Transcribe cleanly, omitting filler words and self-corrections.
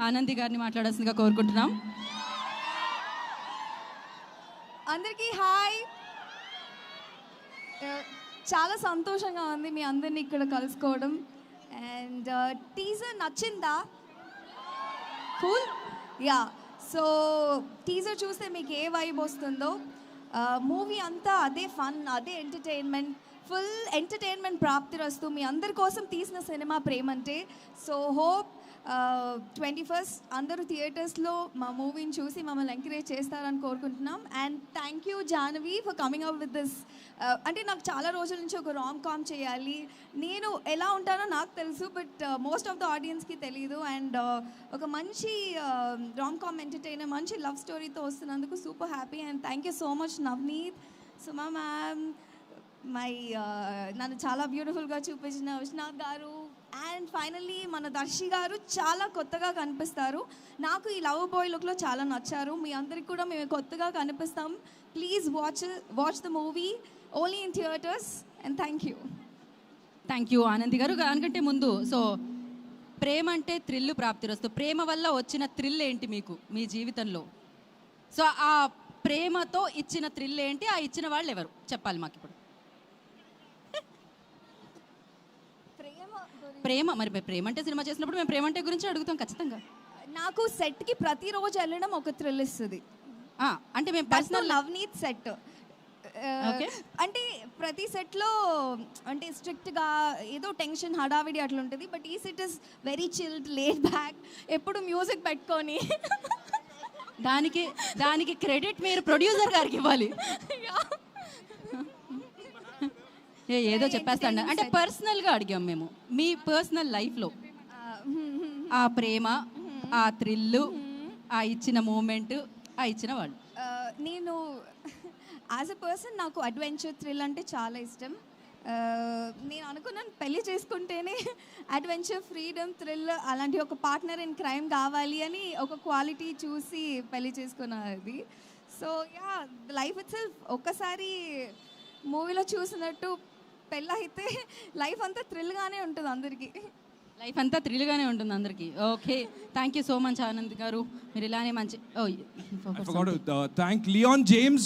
ఆనంది గారిని మాట్లాడాల్సిందిగా కోరుకుంటున్నాం. అందరికీ హాయ్. చాలా సంతోషంగా ఉంది మీ అందరినీ ఇక్కడ కలుసుకోవడం. అండ్ టీజర్ నచ్చిందా? కూల్. యా, సో టీజర్ చూస్తే మీకు ఏ వైబ్ వస్తుందో, మూవీ అంతా అదే ఫన్, అదే ఎంటర్టైన్మెంట్, ఫుల్ ఎంటర్టైన్మెంట్ ప్రాప్తిరస్తు. మీ అందరి కోసం తీసిన సినిమా ప్రేమంటే. సో హోప్ 21st అందరూ థియేటర్స్లో మా మూవీని చూసి మమ్మల్ని ఎంకరేజ్ చేస్తారని కోరుకుంటున్నాం. And thank you Jahnavi for coming up with this. అంటే నాకు చాలా రోజుల నుంచి ఒక రామ్ కామ్ చేయాలి, నేను ఎలా ఉంటానో నాకు తెలుసు, బట్ మోస్ట్ ఆఫ్ ద ఆడియన్స్కి తెలియదు. అండ్ ఒక మంచి రామ్ కామ్ ఎంటర్టైనర్, మంచి లవ్ స్టోరీతో వస్తున్నందుకు super happy. And thank you so much Navneet, Suma ma'am, నన్ను చాలా బ్యూటిఫుల్గా చూపించిన విశ్వనాథ్ గారు, అండ్ ఫైనల్లీ మన దర్శి గారు చాలా కొత్తగా కనిపిస్తారు. నాకు ఈ లవ్ బాయ్ లుక్లో చాలా నచ్చారు. మీ అందరికి కూడా మేము కొత్తగా కనిపిస్తాం. Please watch the movie only in theatres. And thank you Anandi garu. దానికంటే ముందు, సో ప్రేమ అంటే థ్రిల్ ప్రాప్తిరస్తు, ప్రేమ వల్ల వచ్చిన థ్రిల్ ఏంటి మీకు మీ జీవితంలో? సో ఆ ప్రేమతో ఇచ్చిన థ్రిల్ ఏంటి, ఆ ఇచ్చిన వాళ్ళు ఎవరు చెప్పాలి మాకు ఇప్పుడు. ప్రేమ, మరి ప్రేమ అంటే సినిమా చేసినప్పుడు మేము ప్రేమ అంటే గురించి అడుగుతాం ఖచ్చితంగా. నాకు సెట్కి ప్రతిరోజు వెళ్ళడం ఒక థ్రిల్ ఇస్తుంది. అంటే మేము పర్సనల్ నవనీత్ సెట్ అంటే ప్రతి సెట్లో అంటే స్ట్రిక్ట్గా ఏదో టెన్షన్ హడావిడి అట్లా ఉంటుంది. బట్ ఈ set is very chilled, laid back, ఎప్పుడు మ్యూజిక్ పెట్టుకొని. దానికి క్రెడిట్ మీరు ప్రొడ్యూసర్ గారికి ఇవ్వాలి. ఏదో చెప్పేస్తాను అంటే పర్సనల్గా అడిగాం మేము, మీ పర్సనల్ లైఫ్లో ఆ ప్రేమ, ఆ థ్రిల్లు, ఆ ఇచ్చిన మూమెంట్, ఆ ఇచ్చిన వాళ్ళు. నేను యాజ్ ఎ పర్సన్ నాకు అడ్వెంచర్, థ్రిల్ అంటే చాలా ఇష్టం. నేను అనుకున్నాను పెళ్ళి చేసుకుంటేనే అడ్వెంచర్, ఫ్రీడమ్, థ్రిల్ అలాంటి ఒక పార్ట్నర్ ఇన్ క్రైమ్ కావాలి అని ఒక క్వాలిటీ చూసి పెళ్ళి చేసుకున్నది. So yeah, life it self ఒక్కసారి మూవీలో చూసినట్టు పెళ్ళైతే లైఫ్ అంతా థ్రిల్గానే ఉంటుంది అందరికీ. లైఫ్ అంతా థ్రిల్గానే ఉంటుంది అందరికీ. Okay, thank you so much Anand గారు. మీరు ఇలానే మంచి థ్యాంక్ లియాన్ జేమ్స్.